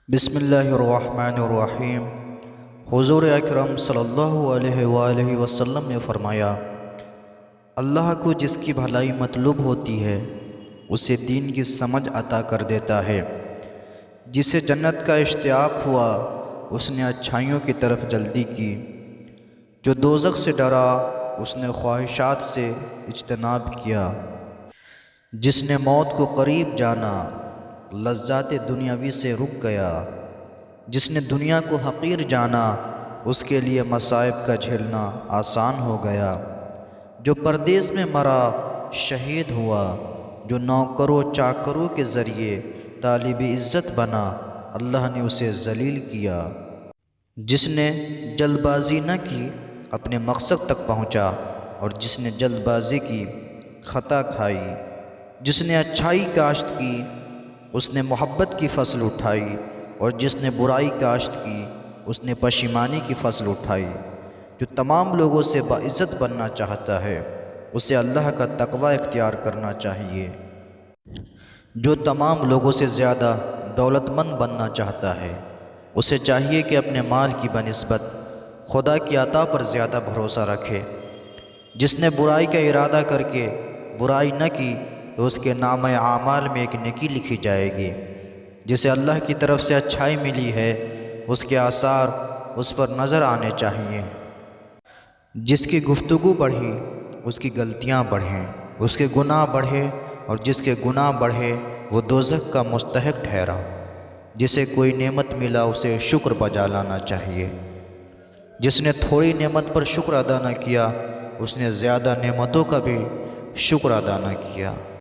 بسم اللہ الرحمن الرحیم۔ حضور اکرم صلی اللہ علیہ وآلہ وسلم نے فرمایا، اللہ کو جس کی بھلائی مطلوب ہوتی ہے اسے دین کی سمجھ عطا کر دیتا ہے۔ جسے جنت کا اشتیاق ہوا اس نے اچھائیوں کی طرف جلدی کی۔ جو دوزخ سے ڈرا اس نے خواہشات سے اجتناب کیا۔ جس نے موت کو قریب جانا لذات دنیاوی سے رک گیا۔ جس نے دنیا کو حقیر جانا اس کے لیے مصائب کا جھیلنا آسان ہو گیا۔ جو پردیس میں مرا شہید ہوا، جو نوکروں چاکروں کے ذریعے طالب عزت بنا اللہ نے اسے ذلیل کیا۔ جس نے جلد بازی نہ کی اپنے مقصد تک پہنچا، اور جس نے جلد بازی کی خطا کھائی۔ جس نے اچھائی کاشت کی اس نے محبت کی فصل اٹھائی، اور جس نے برائی کاشت کی اس نے پشیمانی کی فصل اٹھائی۔ جو تمام لوگوں سے باعزت بننا چاہتا ہے اسے اللہ کا تقوی اختیار کرنا چاہیے۔ جو تمام لوگوں سے زیادہ دولت مند بننا چاہتا ہے اسے چاہیے کہ اپنے مال کی بنسبت خدا کی عطا پر زیادہ بھروسہ رکھے۔ جس نے برائی کا ارادہ کر کے برائی نہ کی تو اس کے نامہ اعمال میں ایک نیکی لکھی جائے گی۔ جسے اللہ کی طرف سے اچھائی ملی ہے اس کے آثار اس پر نظر آنے چاہیے۔ جس کی گفتگو بڑھی اس کی غلطیاں بڑھیں، اس کے گناہ بڑھے اور جس کے گناہ بڑھے وہ دوزخ کا مستحق ٹھہرا۔ جسے کوئی نعمت ملا اسے شکر بجا لانا چاہیے۔ جس نے تھوڑی نعمت پر شکر ادا نہ کیا اس نے زیادہ نعمتوں کا بھی شکر ادا نہ کیا۔